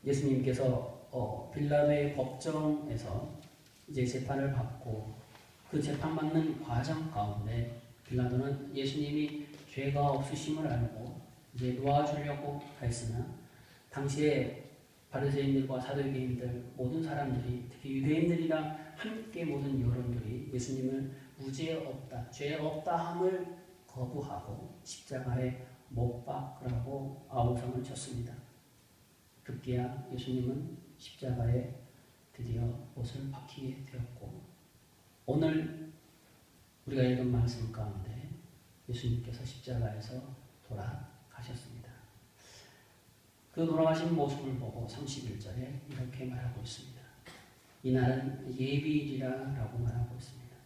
예수님께서 빌라도의 법정에서 이제 재판을 받고 그 재판받는 과정 가운데 빌라도는 예수님이 죄가 없으심을 알고 이제 놓아주려고 했으나 당시에 바리새인들과 사두개인들 모든 사람들이 특히 유대인들이랑 함께 모든 여론들이 예수님을 무죄 없다, 죄 없다 함을 거부하고 십자가에 못 박으라고 아우성을 쳤습니다. 급기야 예수님은 십자가에 드디어 못을 박히게 되었고 오늘 우리가 읽은 말씀 가운데 예수님께서 십자가에서 돌아가셨습니다. 그 돌아가신 모습을 보고 31절에 이렇게 말하고 있습니다. 이날은 예비일이라 라고 말하고 있습니다.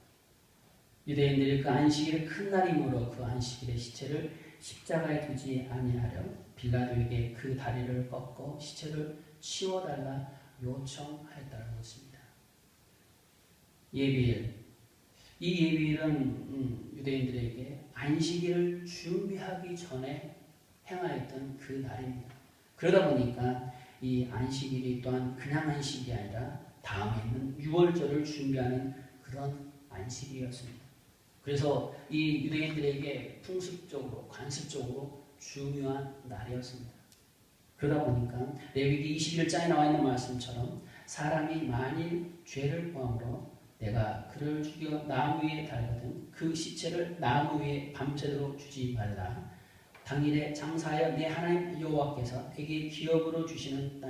유대인들이 그 안식일의 큰 날이므로 그 안식일의 시체를 십자가에 두지 아니하려 빌라도에게 그 다리를 꺾어 시체를 치워달라 요청하였다는 것입니다. 예비일, 이 예비일은 유대인들에게 안식일을 준비하기 전에 행하였던 그 날입니다. 그러다 보니까 이 안식일이 또한 그냥 안식이 아니라 다음에 있는 유월절을 준비하는 그런 안식이었습니다. 그래서 이 유대인들에게 풍습적으로 관습적으로 중요한 날이었습니다. 그러다 보니까 레위기 21장에 나와 있는 말씀처럼 사람이 만일 죄를 범함으로 내가 그를 죽여 나무 위에 달거든 그 시체를 나무 위에 밤새도록 주지 말라. 당일에 장사하여 내 하나님 여호와께서 내게 기업으로 주시는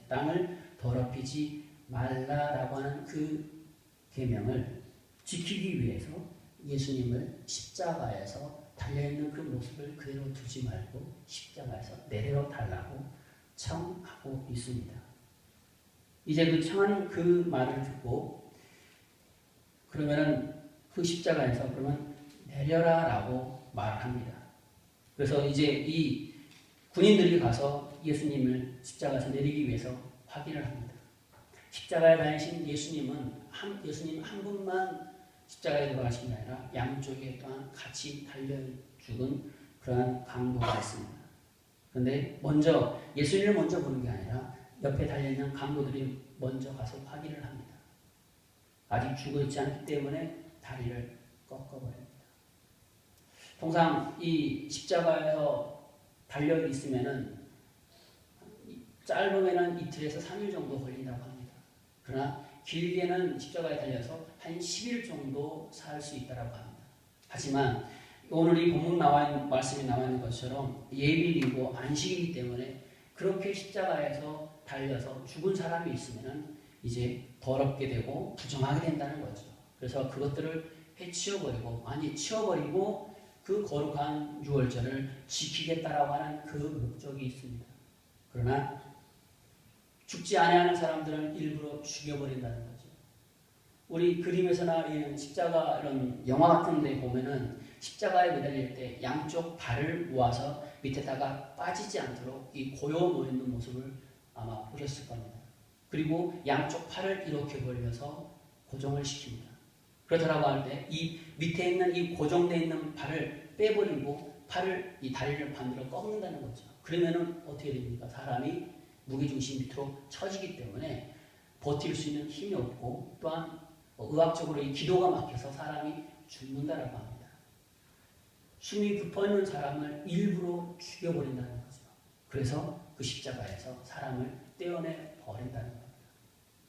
땅을 더럽히지 말라라고 하는 그 계명을 지키기 위해서 예수님을 십자가에서 달려있는 그 모습을 그대로 두지 말고 십자가에서 내려 달라고 청하고 있습니다. 이제 그 청하는 그 말을 듣고 그러면은 그 십자가에서 그러면 내려라 라고 말합니다. 그래서 이제 이 군인들이 가서 예수님을 십자가에서 내리기 위해서 확인을 합니다. 십자가에 달리신 예수님 한 분만 십자가에 돌아가신 게 아니라 양쪽에 또한 같이 달려 죽은 그러한 강도가 있습니다. 그런데 먼저 예수님을 먼저 보는 게 아니라 옆에 달려있는 강도들이 먼저 가서 확인을 합니다. 아직 죽어있지 않기 때문에 다리를 꺾어버립니다. 통상 이 십자가에서 달려 있으면은 짧으면은 이틀에서 3일 정도 걸린다고 합니다. 그러나 길게는 십자가에 달려서 한 10일 정도 살 수 있다고 합니다. 하지만 오늘 이 본문 말씀이 나와 있는 것처럼 예비일이고 안식이기 때문에 그렇게 십자가에서 달려서 죽은 사람이 있으면 이제 더럽게 되고 부정하게 된다는 거죠. 그래서 그것들을 해치워버리고 치워버리고 그 거룩한 유월절을 지키겠다라고 하는 그 목적이 있습니다. 그러나 죽지 아니하는 사람들은 일부러 죽여버린다는 거죠. 우리 그림에서나 이런 십자가 이런 영화 같은 데 보면은 십자가에 매달릴 때 양쪽 발을 모아서 밑에다가 빠지지 않도록 이 고여 놓는 모습을 아마 보셨을 겁니다. 그리고 양쪽 팔을 이렇게 벌려서 고정을 시킵니다. 그렇다라고 할 때 이 밑에 있는 이 고정되어 있는 발을 빼버리고 이 다리를 반대로 꺾는다는 거죠. 그러면은 어떻게 됩니까? 사람이 무게중심 밑으로 처지기 때문에 버틸 수 있는 힘이 없고 또한 의학적으로 이 기도가 막혀서 사람이 죽는다라고 합니다. 숨이 붙어있는 사람을 일부러 죽여버린다는 거죠. 그래서 그 십자가에서 사람을 떼어내 버린다는 겁니다.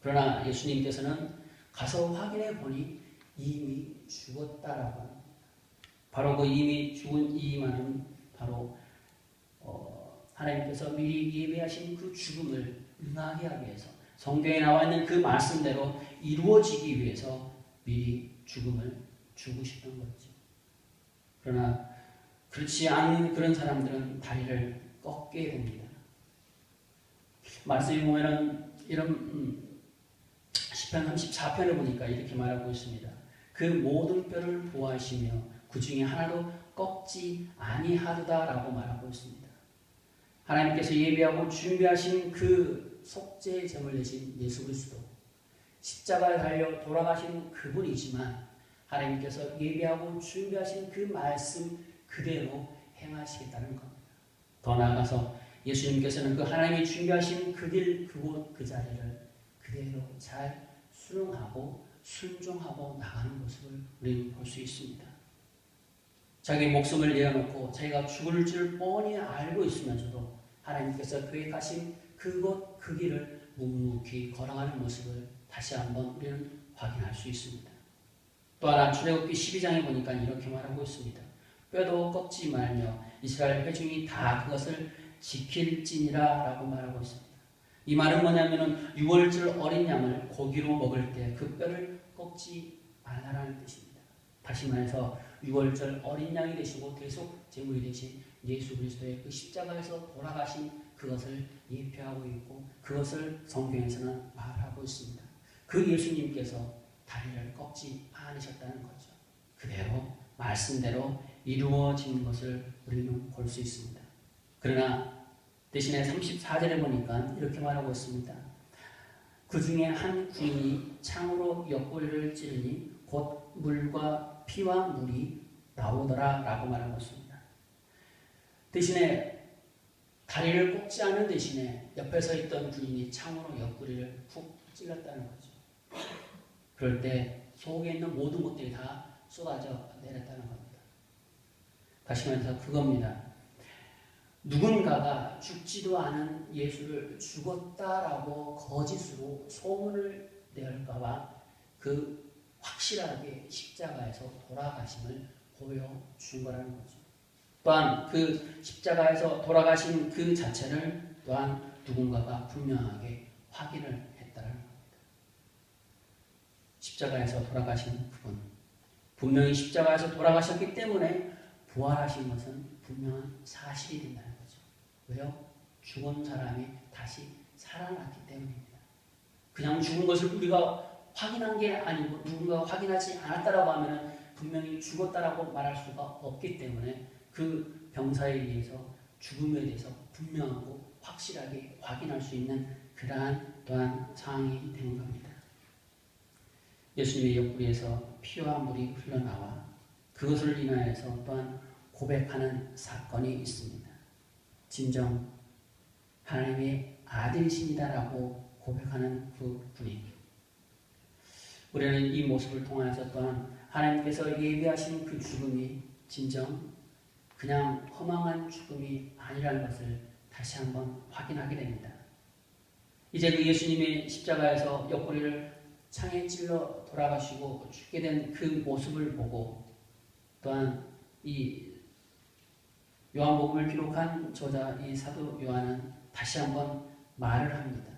그러나 예수님께서는 가서 확인해 보니 이미 죽었다라고 합니다. 바로 그 이미 죽은 이 말은 바로 하나님께서 미리 예비하신 그 죽음을 응하게 하기 위해서 성경에 나와 있는 그 말씀대로 이루어지기 위해서 미리 죽음을 죽으셨던 거죠. 그러나 그렇지 않은 그런 사람들은 다리를 꺾게 됩니다. 말씀에 보면은 이런 시편 34편을 보니까 이렇게 말하고 있습니다. 그 모든 뼈를 보호하시며 그 중에 하나도 꺾지 아니하도다라고 말하고 있습니다. 하나님께서 예비하고 준비하신 그 속죄제물 대신 예수 그리스도 십자가에 달려 돌아가신 그분이지만 하나님께서 예비하고 준비하신 그 말씀 그대로 행하시겠다는 겁니다. 더 나아가서 예수님께서는 그 하나님이 준비하신 그 길, 그곳, 그 자리를 그대로 잘 수용하고 순종하고 나가는 모습을 우리는 볼 수 있습니다. 자기 목숨을 내어놓고 자기가 죽을 줄 뻔히 알고 있으면서도 하나님께서 그에 가신 그곳, 그 길을 묵묵히 걸어가는 모습을 다시 한번 우리는 확인할 수 있습니다. 또 하나 출애굽기 12장에 보니까 이렇게 말하고 있습니다. 뼈도 꺾지 말며 이스라엘 회중이 다 그것을 지킬지니라 라고 말하고 있습니다. 이 말은 뭐냐면은 6월절 어린 양을 고기로 먹을 때 그 뼈를 꺾지 말라라는 뜻입니다. 다시 말해서 6월절 어린 양이 되시고 대속 제물이 되신 예수 그리스도의 그 십자가에서 돌아가신 그것을 예표하고 있고 그것을 성경에서는 말하고 있습니다. 그 예수님께서 다리를 꺾지 않으셨다는 거죠. 그대로 말씀대로 이루어진 것을 우리는 볼 수 있습니다. 그러나 대신에 34절에 보니까 이렇게 말하고 있습니다. 그 중에 한 군인이 창으로 옆구리를 찌르니 곧 물과 피와 물이 나오더라 라고 말하고 있습니다. 대신에 다리를 꺾지 않은 대신에 옆에 서 있던 군인이 창으로 옆구리를 푹 찔렀다는 거죠. 그럴 때 속에 있는 모든 것들이 다 쏟아져 내렸다는 겁니다. 다시 말해서 그겁니다. 누군가가 죽지도 않은 예수를 죽었다라고 거짓으로 소문을 낼까봐 그 확실하게 십자가에서 돌아가심을 보여준 거라는 거죠. 또한 그 십자가에서 돌아가신 그 자체를 또한 누군가가 분명하게 확인을 했다는 겁니다. 십자가에서 돌아가신 그분, 분명히 십자가에서 돌아가셨기 때문에 부활하신 것은 분명한 사실이 된다는 거죠. 왜요? 죽은 사람이 다시 살아났기 때문입니다. 그냥 죽은 것을 우리가 확인한 게 아니고 누군가가 확인하지 않았다라고 하면 분명히 죽었다라고 말할 수가 없기 때문에 그 병사에 의해서 죽음에 대해서 분명하고 확실하게 확인할 수 있는 그러한 또한 상황이 된 겁니다. 예수님의 옆구리에서 피와 물이 흘러나와 그것을 인하여서 또한 고백하는 사건이 있습니다. 진정 하나님의 아들이십니다라고 고백하는 그 분이 우리는 이 모습을 통하여서 또한 하나님께서 예비하신 그 죽음이 진정 그냥 허망한 죽음이 아니라는 것을 다시 한번 확인하게 됩니다. 이제 그 예수님의 십자가에서 옆구리를 창에 찔러 돌아가시고 죽게 된 그 모습을 보고 또한 이 요한복음을 기록한 저자 이 사도 요한은 다시 한번 말을 합니다.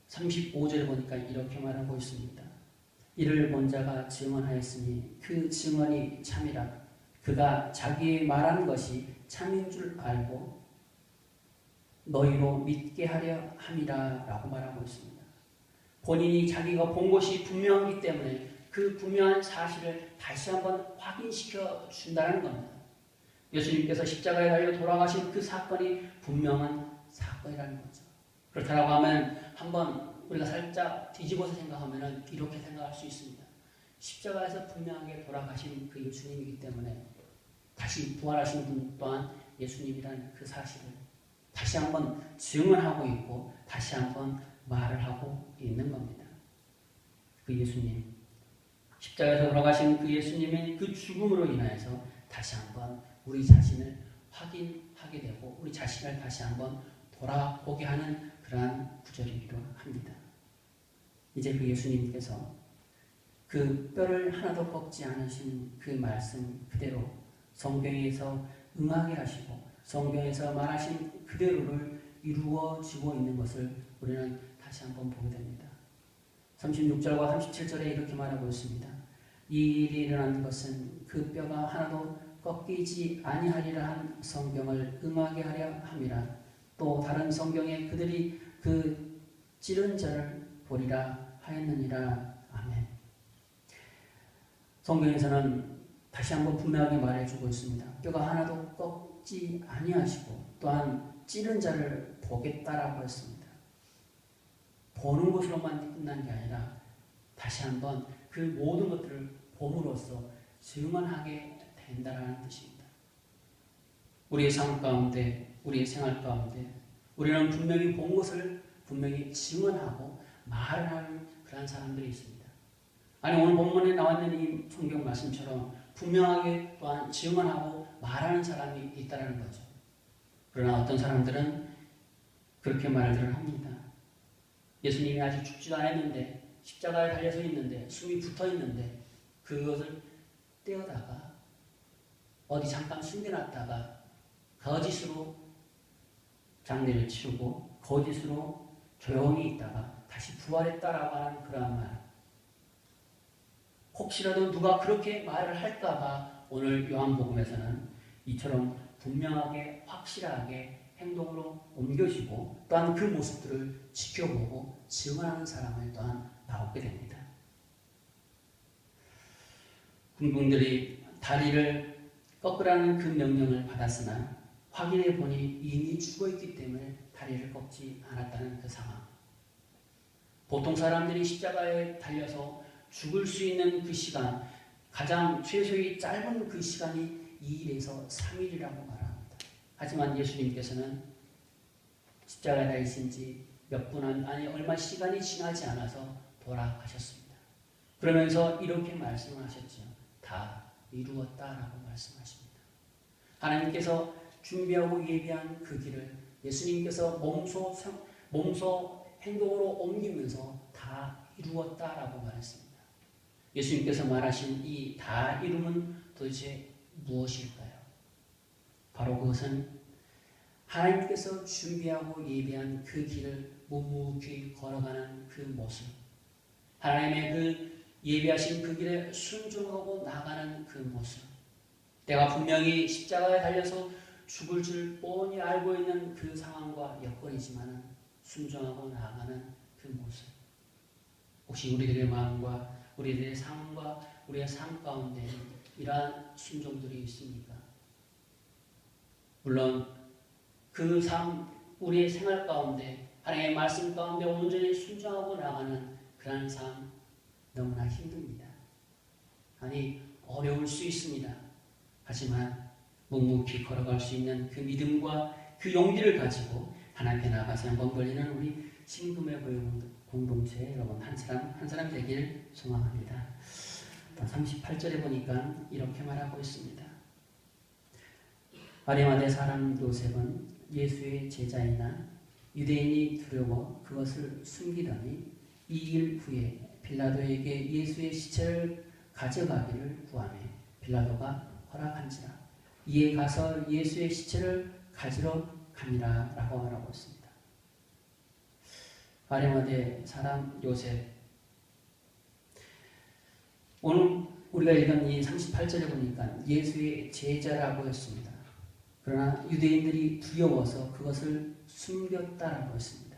35절에 보니까 이렇게 말하고 있습니다. 이를 본 자가 증언하였으니 그 증언이 참이라. 그가 자기 말한 것이 참인 줄 알고 너희로 믿게 하려 함이라 라고 말하고 있습니다. 본인이 자기가 본 것이 분명하기 때문에 그 분명한 사실을 다시 한번 확인시켜 준다는 겁니다. 예수님께서 십자가에 달려 돌아가신 그 사건이 분명한 사건이라는 거죠. 그렇다고 하면 한번 우리가 살짝 뒤집어서 생각하면 이렇게 생각할 수 있습니다. 십자가에서 분명하게 돌아가신 그 예수님이기 때문에 다시 부활하신 분 또한 예수님이라는 그 사실을 다시 한번 증언하고 있고 다시 한번 말을 하고 있는 겁니다. 그 예수님, 십자가에서 돌아가신 그 예수님의 그 죽음으로 인하여서 다시 한번 우리 자신을 확인하게 되고 우리 자신을 다시 한번 돌아보게 하는 그러한 구절이기도 합니다. 이제 그 예수님께서 그 뼈를 하나도 꺾지 않으신 그 말씀 그대로 성경에서 응하게 하시고 성경에서 말하신 그대로를 이루어지고 있는 것을 우리는 다시 한번 보게 됩니다. 36절과 37절에 이렇게 말하고 있습니다. 이 일이 일어난 것은 그 뼈가 하나도 꺾이지 아니하리라 한 성경을 응하게 하려 함이라. 또 다른 성경에 그들이 그 찌른 자를 보리라 하였느니라. 아멘. 성경에서는 다시 한번 분명하게 말해주고 있습니다. 뼈가 하나도 꺾지 아니하시고 또한 찌른 자를 보겠다라고 했습니다. 보는 것으로만 끝난 게 아니라 다시 한번 그 모든 것들을 봄으로써 증언하게 된다라는 뜻입니다. 우리의 삶 가운데 우리의 생활 가운데 우리는 분명히 본 것을 분명히 증언하고 말을 하는 그런 사람들이 있습니다. 아니 오늘 본문에 나와 있는 이 성경 말씀처럼 분명하게 또한 증언하고 말하는 사람이 있다는 거죠. 그러나 어떤 사람들은 그렇게 말을 합니다. 예수님이 아직 죽지도 않았는데 십자가에 달려서 있는데 숨이 붙어 있는데 그것을 떼어다가 어디 잠깐 숨겨놨다가 거짓으로 장례를 치르고 거짓으로 조용히 있다가 다시 부활했다라고 하는 그러한 말. 혹시라도 누가 그렇게 말을 할까봐 오늘 요한복음에서는 이처럼 분명하게 확실하게 행동으로 옮겨지고 또한 그 모습들을 지켜보고 증언하는 사람을 또한 나오게 됩니다. 군중들이 다리를 꺾으라는 그 명령을 받았으나 확인해 보니 이미 죽어있기 때문에 다리를 꺾지 않았다는 그 상황. 보통 사람들이 십자가에 달려서 죽을 수 있는 그 시간, 가장 최소의 짧은 그 시간이 2일에서 3일이라고 말합니다. 하지만 예수님께서는 십자가에 달리신 지 몇 분 아니 얼마 시간이 지나지 않아서 돌아가셨습니다. 그러면서 이렇게 말씀을 하셨죠. 다 이루었다라고 말씀하십니다. 하나님께서 준비하고 예비한 그 길을 예수님께서 몸소 행동으로 옮기면서 다 이루었다라고 말했습니다. 예수님께서 말하신 이 다 이루면 도대체 무엇일까요? 바로 그것은 하나님께서 준비하고 예비한 그 길을 묵묵히 걸어가는 그 모습, 하나님의 그 예비하신 그 길에 순종하고 나가는 그 모습, 내가 분명히 십자가에 달려서 죽을 줄 뻔히 알고 있는 그 상황과 여건이지만 순종하고 나아가는 그 모습. 혹시 우리들의 마음과 우리들의 상황과 우리의 삶 가운데 이러한 순종들이 있습니까? 물론 그 삶, 우리의 생활 가운데 하나님의 말씀 가운데 온전히 순종하고 나가는 그런 삶 너무나 힘듭니다. 아니 어려울 수 있습니다. 하지만 묵묵히 걸어갈 수 있는 그 믿음과 그 용기를 가지고 하나님께 나가서 영광 돌리는 우리 신금의 공동체 여러분 한 사람 되길 소망합니다. 38절에 보니까 이렇게 말하고 있습니다. 아리마대 사람 요셉은 예수의 제자이나 유대인이 두려워 그것을 숨기더니 2일 후에 빌라도에게 예수의 시체를 가져가기를 구하매 빌라도가 허락한지라. 이에 가서 예수의 시체를 가지러 가니라 라고 말하고 있습니다. 아리마대 사람 요셉. 오늘 우리가 읽은 이 38절에 보니까 예수의 제자라고 했습니다. 그러나 유대인들이 두려워서 그것을 숨겼다라고 했습니다.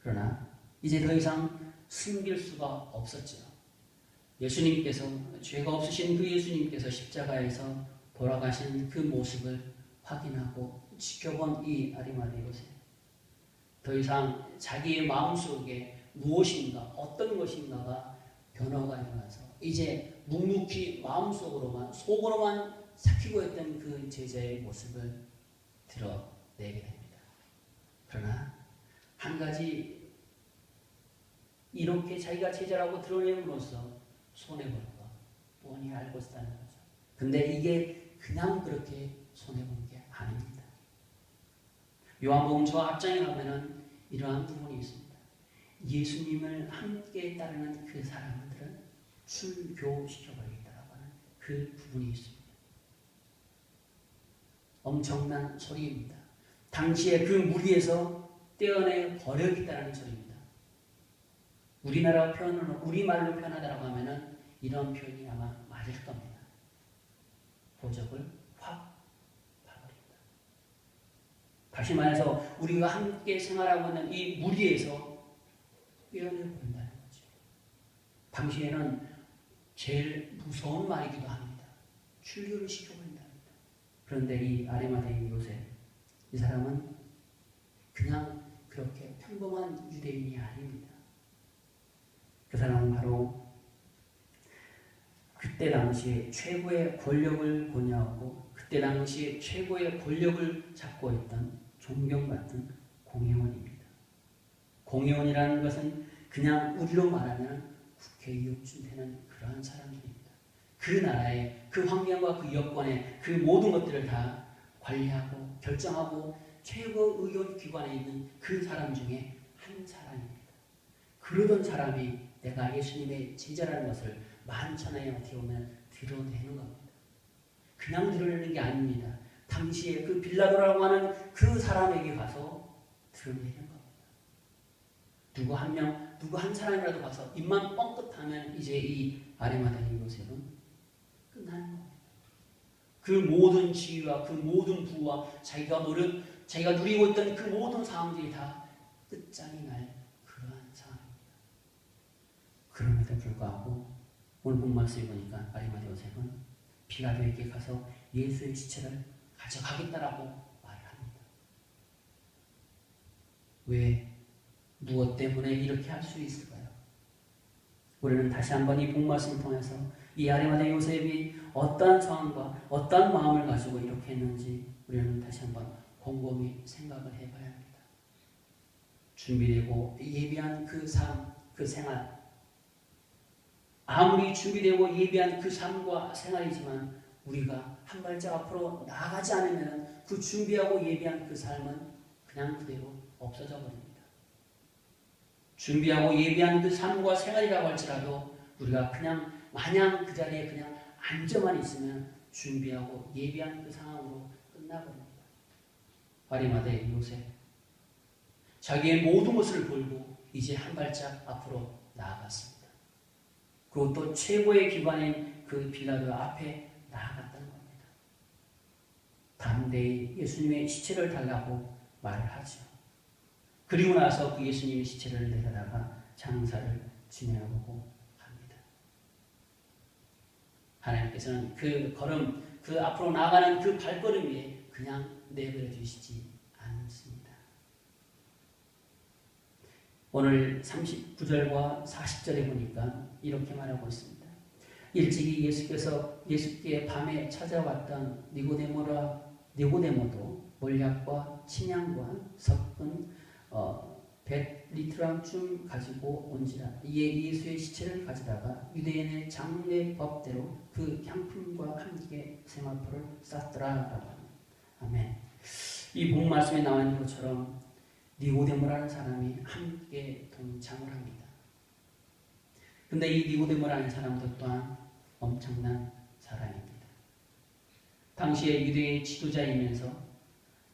그러나 이제 더 이상 숨길 수가 없었죠. 예수님께서 죄가 없으신 그 예수님께서 십자가에서 돌아가신 그 모습을 확인하고 지켜본 이 아리마대 요셉. 더 이상 자기의 마음속에 무엇인가 어떤 것인가가 변화가 일어나서 이제 묵묵히 마음속으로만 속으로만 삭히고 있던 그 제자의 모습을 드러내게 됩니다. 그러나 한 가지 이렇게 자기가 제자라고 드러냄으로써 손해볼 거 뻔히 알고 있다는 거죠. 근데 이게 그냥 그렇게 손해본 게 아닙니다. 요한복음 저 앞장에 가면은 이러한 부분이 있습니다. 예수님을 함께 따르는 그 사람들은 출교시켜버리겠다라고 하는 그 부분이 있습니다. 엄청난 소리입니다. 당시에 그 무리에서 떼어내 버려야겠다는 소리입니다. 우리나라 표현으로 우리말로 표현하다라고 하면은 이런 표현이 아마 맞을 겁니다. 보적을 확 파버린다. 다시 말해서 우리가 함께 생활하고 있는 이 무리에서 떼어내버린다는 거죠. 당시에는 제일 무서운 말이기도 합니다. 출교를 시켜버린다. 그런데 이 아리마대 요셉, 이 사람은 그냥 그렇게 평범한 유대인이 아닙니다. 그 사람은 바로 그때 당시에 최고의 권력을 권유하고 그 그때 당시 최고의 권력을 잡고 있던 존경받던 공회원입니다. 공회원이라는 것은 그냥 우리로 말하면 국회의원쯤 되는 그러한 사람들입니다. 그 나라의 그 환경과 그 여건의 그 모든 것들을 다 관리하고 결정하고 최고 의견 기관에 있는 그 사람 중에 한 사람입니다. 그러던 사람이 내가 예수님의 제자라는 것을 만천하에 어떻게 보면 드러내는 겁니다. 그냥 드러내는 게 아닙니다. 당시에 그 빌라도라고 하는 그 사람에게 가서 드러내는 겁니다. 누구 한 사람이라도 가서 입만 뻥끗하면 이제 이 아리마다의 요셉은 끝나는 겁니다. 그 모든 지위와 그 모든 부와 자기가 누리고 있던 그 모든 상황들이 다 끝장이 날 그러한 상황입니다. 그럼에도 불구하고 오늘 본 말씀에 보니까 아리마다 요셉은 빌라도에게 가서 예수의 시체를 가져가겠다라고 말을 합니다. 왜? 무엇 때문에 이렇게 할 수 있을까요? 우리는 다시 한번 이 본 말씀을 통해서 이 아리마다 요셉이 어떠한 상황과 어떠한 마음을 가지고 이렇게 했는지 우리는 다시 한번 곰곰이 생각을 해봐야 합니다. 준비되고 예비한 그 삶, 그 생활, 아무리 준비되고 예비한 그 삶과 생활이지만 우리가 한 발짝 앞으로 나아가지 않으면 그 준비하고 예비한 그 삶은 그냥 그대로 없어져 버립니다. 준비하고 예비한 그 삶과 생활이라고 할지라도 우리가 그냥 마냥 그 자리에 그냥 앉아만 있으면 준비하고 예비한 그 상황으로 끝나버립니다. 아리마다의 요셉, 자기의 모든 것을 걸고 이제 한 발짝 앞으로 나아갔습니다. 그리고 또 최고의 기관인 그 빌라도 앞에 나아갔다는 겁니다. 담대히 예수님의 시체를 달라고 말을 하죠. 그리고 나서 그 예수님의 시체를 내려다가 장사를 지내고 합니다. 하나님께서는 그 걸음, 그 앞으로 나아가는 그 발걸음 위에 그냥 내버려 두시지 않습니다. 오늘 39절과 40절에 보니까 이렇게 말하고 있습니다. 일찍이 예수께 밤에 찾아왔던 니고데모도 몰약과 침향과 섞은 100리트랑쯤 가지고 온지라. 이에 예수의 시체를 가져다가 유대인의 장례법대로 그 향품과 함께 세마포를 쌌더라라고 합니다. 아멘. 이 본 말씀에 나와 있는 것처럼 니고데모라는 사람이 함께 동참을 합니다. 근데 이 니고데모라는 사람도 또한 엄청난 사람입니다. 당시에 유대의 지도자이면서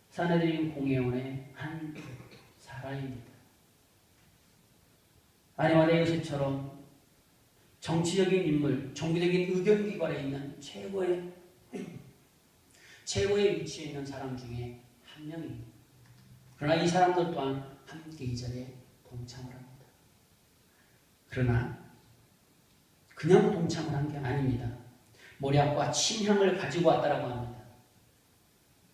사내들인 공회원의 한 사람입니다. 아리마다 요셉처럼 정치적인 인물, 정부적인 의견기관에 있는 최고의 위치에 있는 사람 중에 한 명입니다. 그러나 이 사람들 또한 함께 이 자리에 동참을 합니다. 그러나 그냥 동참을 한 게 아닙니다. 모략과 침향을 가지고 왔다라고 합니다.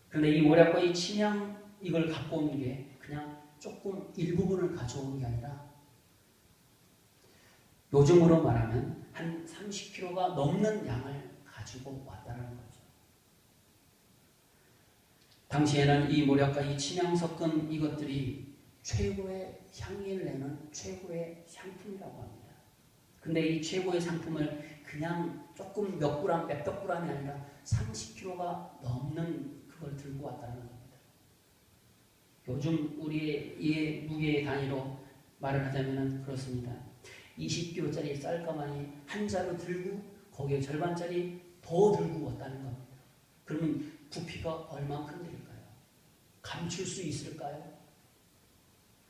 그런데 이 모략과 이 침향 이걸 갖고 온 게 그냥 조금 일부분을 가져온 게 아니라 요즘으로 말하면 한 30kg가 넘는 양을 가지고 왔다는 거죠. 당시에는 이 모략과 이 침향 섞은 이것들이 최고의 향기를 내는 최고의 상품이라고 합니다. 근데 이 최고의 상품을 그냥 조금 몇백 g이 아니라 30kg가 넘는 그걸 들고 왔다는 겁니다. 요즘 우리의 이 무게의 단위로 말을 하자면 그렇습니다. 20kg짜리 쌀가마니 한 자루 들고 거기에 절반짜리 더 들고 왔다는 겁니다. 그러면 부피가 얼만큼 될까요? 감출 수 있을까요?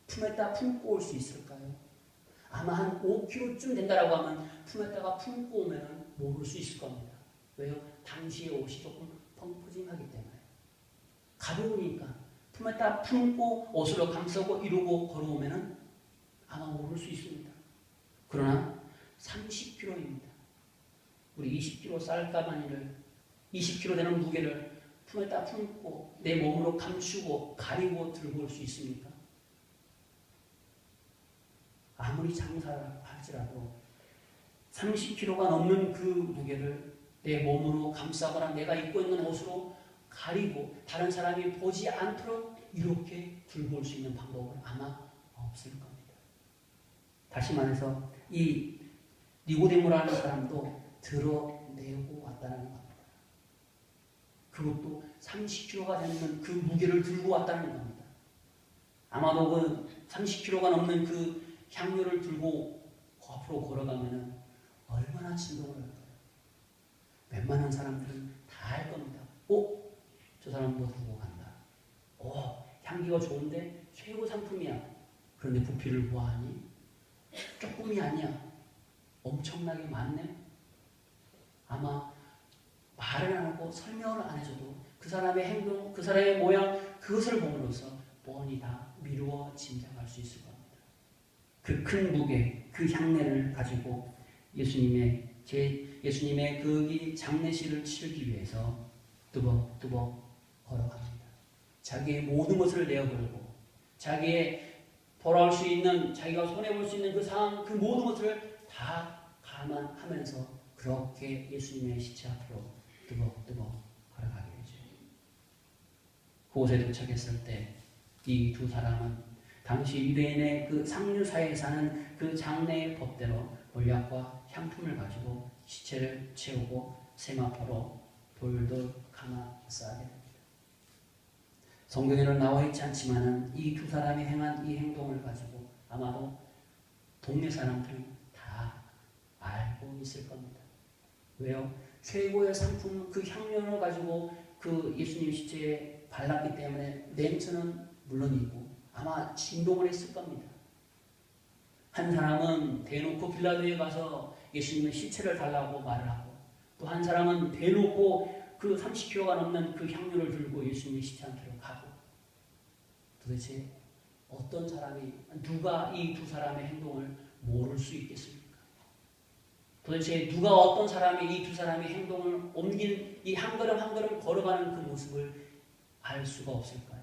품에다 품고 올 수 있을까요? 아마 한 5kg쯤 된다라고 하면 품에다가 품고 오면 모를 수 있을 겁니다. 왜요? 당시의 옷이 조금 펑퍼짐하기 때문에. 가벼우니까 품에다 품고 옷으로 감싸고 이러고 걸어오면 아마 모를 수 있습니다. 그러나 30kg입니다. 우리 20kg 쌀가마니를 20kg 되는 무게를 품에다 품고 내 몸으로 감추고 가리고 들고 올 수 있습니까? 아무리 장사를 할지라도 30kg가 넘는 그 무게를 내 몸으로 감싸거나 내가 입고 있는 옷으로 가리고 다른 사람이 보지 않도록 이렇게 들고 올 수 있는 방법은 아마 없을 겁니다. 다시 말해서 이 니고데모라는 사람도 드러내고 왔다는 겁니다. 그것도 30kg가 되는 그 무게를 들고 왔다는 겁니다. 아마도 그 30kg가 넘는 그 향료를 들고 앞으로 걸어가면 얼마나 진동을 할까요? 웬만한 사람들은 다 할 겁니다. 저 사람 뭐 들고 간다. 향기가 좋은데 최고 상품이야. 그런데 부피를 보아하니 조금이 아니야. 엄청나게 많네. 아마 말을 안 하고 설명을 안 해줘도 그 사람의 행동, 그 사람의 모양, 그것을 보므로써 뻔히 다 미루어 짐작할 수 있을 겁니다. 그 큰 무게, 그 향내를 가지고 예수님의 그 장례식을 치르기 위해서 뚜벅뚜벅 걸어갑니다. 자기의 모든 것을 내어버리고 자기의 돌아올 수 있는, 자기가 손해볼 수 있는 그 상황, 그 모든 것을 다 감안하면서 그렇게 예수님의 시체 앞으로 뚜벅뚜벅 걸어가게 되죠. 그곳에 도착했을 때 이 두 사람은 당시 유대인의 그 상류사에 사는 그 장례의 법대로 몰약과 향품을 가지고 시체를 채우고 세마포로 돌돌 감아 쌓게 됩니다. 성경에는 나와 있지 않지만 이 두 사람이 행한 이 행동을 가지고 아마도 동네 사람들은 다 알고 있을 겁니다. 왜요? 최고의 상품 그 향료를 가지고 그 예수님 시체에 발랐기 때문에 냄새는 물론이고 아마 진동을 했을 겁니다. 한 사람은 대놓고 빌라도에 가서 예수님의 시체를 달라고 말을 하고, 또 한 사람은 대놓고 그 30kg가 넘는 그 향료를 들고 예수님의 시체한테로 가고, 도대체 어떤 사람이, 누가 이 두 사람의 행동을 모를 수 있겠습니까? 도대체 누가 어떤 사람이 이 두 사람의 행동을 옮긴 이 한 걸음 한 걸음 걸어가는 그 모습을 알 수가 없을까요?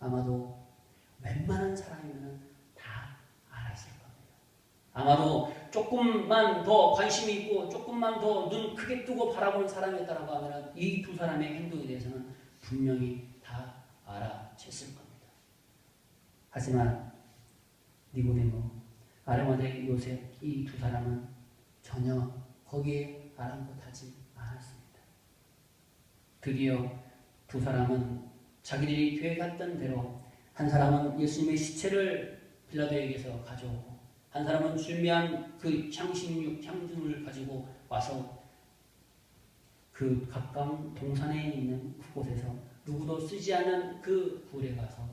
아마도 웬만한 사람이면 다 알았을 겁니다. 아마도 조금만 더 관심이 있고 조금만 더 눈 크게 뜨고 바라보는 사람이었다고 하면 이 두 사람의 행동에 대해서는 분명히 다 알아챘을 겁니다. 하지만 니고데모, 아리마대 요셉, 이 두 사람은 전혀 거기에 아랑곳하지 않았습니다. 드디어 두 사람은 자기들이 계획했던 대로, 한 사람은 예수님의 시체를 빌라도에게서 가져오고 한 사람은 준비한 그 향신육, 향중을 가지고 와서 그 가까운 동산에 있는 그곳에서 누구도 쓰지 않은 그 굴에 가서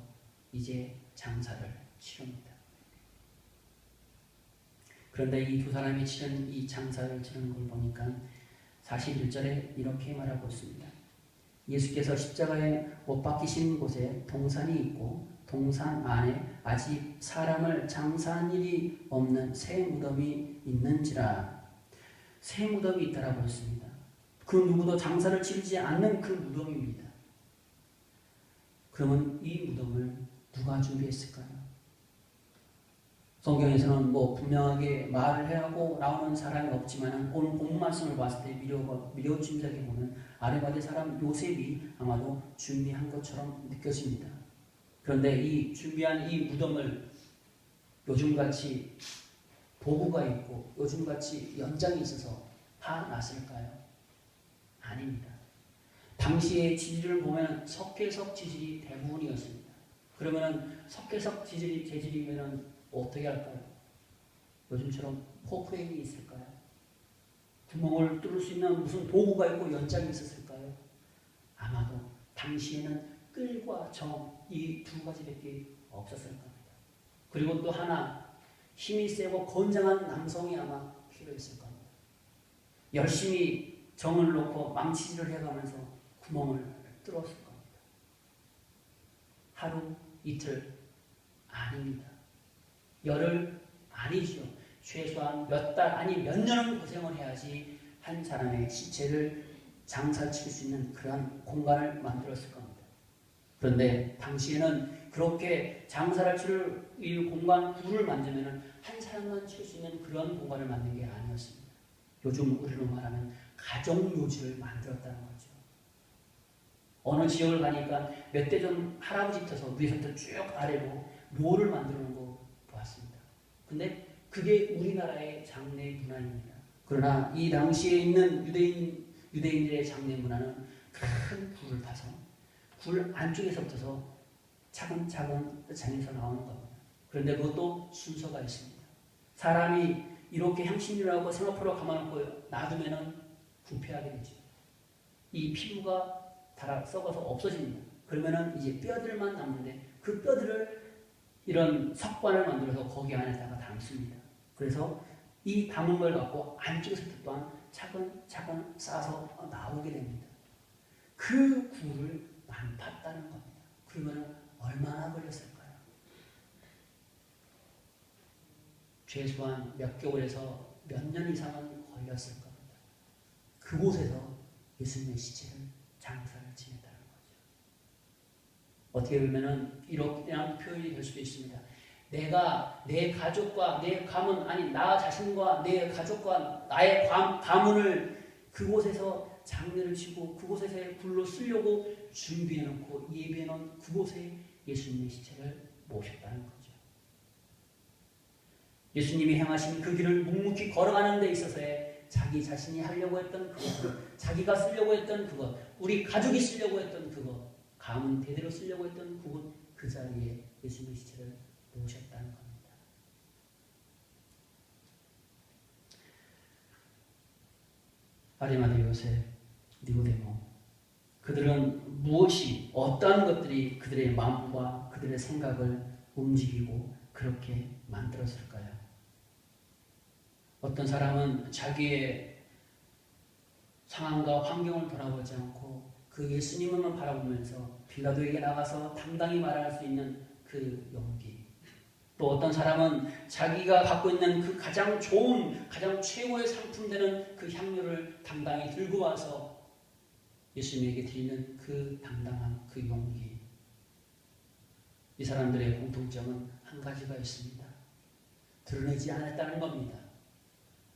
이제 장사를 치릅니다. 그런데 이 두 사람이 치른 이 장사를 치르는 걸 보니까 41절에 이렇게 말하고 있습니다. 예수께서 십자가에 못 박히신 곳에 동산이 있고 동산 안에 아직 사람을 장사한 일이 없는 새 무덤이 있는지라. 새 무덤이 있다라고 했습니다. 그 누구도 장사를 치르지 않는 그 무덤입니다. 그러면 이 무덤을 누가 준비했을까요? 성경에서는 분명하게 말을 하고 나오는 사람이 없지만 오늘 본문 말씀을 봤을 때 미려 짐작해 보면 아리마대 사람 요셉이 아마도 준비한 것처럼 느껴집니다. 그런데 이 준비한 이 무덤을 요즘같이 도구가 있고 요즘같이 연장이 있어서 다 놨을까요? 아닙니다. 당시의 지질을 보면 석회석 지질이 대부분이었습니다. 그러면 석회석 재질이면 어떻게 할까요? 요즘처럼 포크레인이 있을까요? 구멍을 뚫을 수 있는 무슨 도구가 있고 연장이 있었을까요? 아마도 당시에는 끌과 정, 이 두 가지밖에 없었을 겁니다. 그리고 또 하나, 힘이 세고 건장한 남성이 아마 필요했을 겁니다. 열심히 정을 놓고 망치질을 해가면서 구멍을 뚫었을 겁니다. 하루, 이틀 아닙니다. 열흘 아니죠. 최소한 몇 달, 아니 몇 년은 고생을 해야지 한 사람의 시체를 장사칠 수 있는 그런 공간을 만들었을 겁니다. 그런데 당시에는 그렇게 장사를 치를 이 공간, 굴을 만들면 한 사람만 칠 수 있는 그런 공간을 만든 게 아니었습니다. 요즘 우리로 말하면 가족묘지를 만들었다는 거죠. 어느 지역을 가니까 몇 대 전 할아버지부터 위에서부터 쭉 아래로 묘를 만들어 놓은 거 보았습니다. 근데 그게 우리나라의 장례 문화입니다. 그러나 이 당시에 있는 유대인들의 장례 문화는 큰 굴을 타서 굴 안쪽에서부터 차근차근 장에서 나오는 겁니다. 그런데 그것도 순서가 있습니다. 사람이 이렇게 향신료라고 세마포로 감아놓고 놔두면은 부패하게 되죠. 이 피부가 썩어서 없어집니다. 그러면은 이제 뼈들만 남는데 그 뼈들을 이런 석관을 만들어서 거기 안에다가 담습니다. 그래서 이 담은 걸 갖고 안쪽에서 또한 차근차근 싸서 나오게 됩니다. 그 굴을 만팠다는 겁니다. 그러면 얼마나 걸렸을까요? 최소한 몇 개월에서 몇 년 이상은 걸렸을 겁니다. 그곳에서 예수님의 시체를 장사를 지냈다는 거죠. 어떻게 보면은 이런 표현이 될 수도 있습니다. 내가 내 가족과 내 가문, 아니 나 자신과 내 가족과 나의 가문을 그곳에서 장례를 치고 그곳에서 불로 쓰려고 준비해놓고 예배해놓은 그곳에 예수님의 시체를 모셨다는 거죠. 예수님이 행하신 그 길을 묵묵히 걸어가는 데 있어서의 자기 자신이 하려고 했던 그것, 자기가 쓰려고 했던 그것, 우리 가족이 쓰려고 했던 그것, 가문 대대로 쓰려고 했던 그곳, 그 자리에 예수님의 시체를 모셨다는 겁니다. 아리마대 요셉, 니고데모, 그들은 무엇이, 어떠한 것들이 그들의 마음과 그들의 생각을 움직이고 그렇게 만들었을까요? 어떤 사람은 자기의 상황과 환경을 돌아보지 않고 그 예수님만 바라보면서 빌라도에게 나가서 당당히 말할 수 있는 그 용기, 또 어떤 사람은 자기가 갖고 있는 그 가장 좋은, 가장 최고의 상품 되는 그 향료를 당당히 들고 와서 예수님에게 드리는 그 당당한 그 용기. 이 사람들의 공통점은 한 가지가 있습니다. 드러내지 않았다는 겁니다.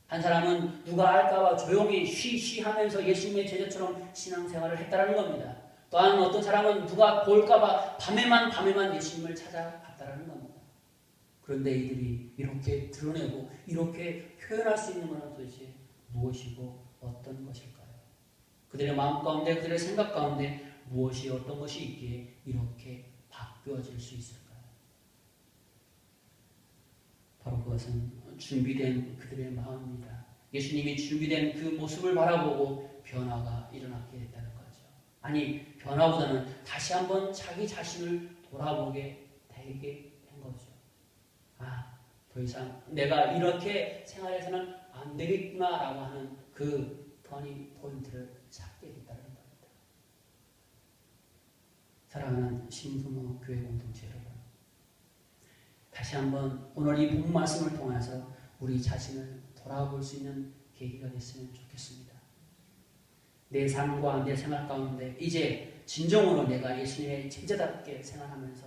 한 사람은 누가 알까봐 조용히 쉬쉬하면서 예수님의 제자처럼 신앙생활을 했다는 겁니다. 또한 어떤 사람은 누가 볼까봐 밤에만 예수님을 찾아갔다는 겁니다. 그런데 이들이 이렇게 드러내고 이렇게 표현할 수 있는 것은 도대체 무엇이고 어떤 것일까요? 그들의 마음 가운데, 그들의 생각 가운데 무엇이, 어떤 것이 있기에 이렇게 바뀌어질 수 있을까요? 바로 그것은 준비된 그들의 마음입니다. 예수님이 준비된 그 모습을 바라보고 변화가 일어나게 됐다는 거죠. 아니, 변화보다는 다시 한번 자기 자신을 돌아보게 되게 된 거죠. 아, 더 이상 내가 이렇게 생활해서는 안 되겠구나라고 하는 그 터닝 포인트를 찾게 됐다는 겁니다. 사랑하는 신부모 교회 공동체 여러분, 다시 한번 오늘 이 본 말씀을 통해서 우리 자신을 돌아볼 수 있는 계기가 됐으면 좋겠습니다. 내 삶과 내 생활 가운데 이제 진정으로 내가 예수님의 제자답게 생활하면서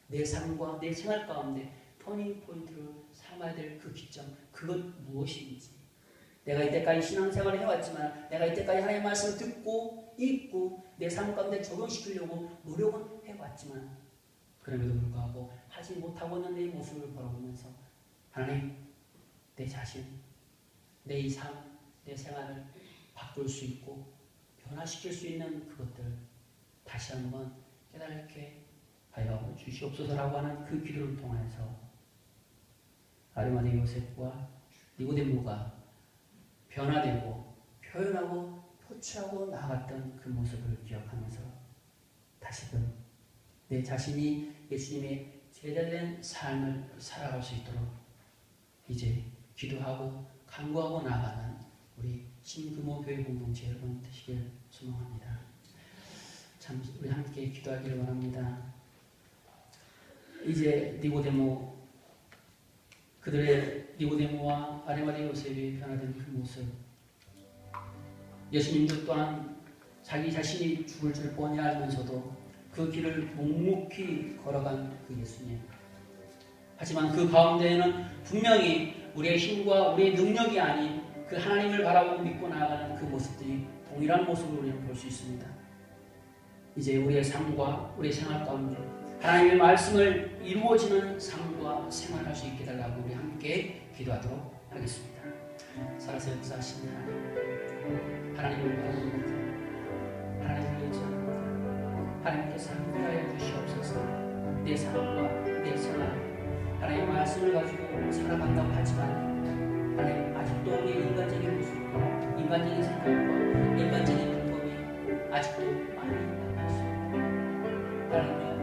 내 삶과 내 생활 가운데 터닝 포인트로 삼아야 될 그 기점, 그것 무엇인지, 내가 이때까지 신앙생활을 해왔지만 내가 이때까지 하나님의 말씀을 듣고 읽고 내 삶 가운데 적용시키려고 노력은 해왔지만 그럼에도 불구하고 하지 못하고 있는 내 모습을 바라보면서 하나님, 내 자신, 내 이 삶, 내 생활을 바꿀 수 있고 변화시킬 수 있는 그것들 다시 한번 깨닫게 하여 주시옵소서라고 하는 그 기도를 통해서 아리마대 요셉과 니고데모가 변화되고 표현하고 표출하고 나아갔던 그 모습을 기억하면서 다시금 내 자신이 예수님의 제자된 삶을 살아갈 수 있도록 이제 기도하고 간구하고 나아가는 우리 신금호 교회 공동체 여러분 되시길 소망합니다. 참 우리 함께 기도하기를 원합니다. 이제 그들의 니고데모와 아리마대 요셉이 변화된 그 모습, 예수님도 또한 자기 자신이 죽을 줄 뻔히 알면서도 그 길을 묵묵히 걸어간 그 예수님. 하지만 그 가운데에는 분명히 우리의 힘과 우리의 능력이 아닌 그 하나님을 바라보고 믿고 나아가는 그 모습들이 동일한 모습으로 우리는 볼 수 있습니다. 이제 우리의 삶과 우리의 생활 가운데 하나님의 말씀을 이루어지는 삶과 생활할 수 있게 달라고 우리 함께 기도하도록 하겠습니다. 살아서 역사하시는 하나님을 바라봅니다. 하나님을 의지합니다. 하나님께서 함께하여 주시옵소서. 내 삶과 내 생활 하나님의 말씀을 가지고 살아간다고 하지만 하나님 아직도 우리의 인간적인 모습과 인간적인 생각과 인간적인 방법이 아직도 많이 남아있습니다. 하나님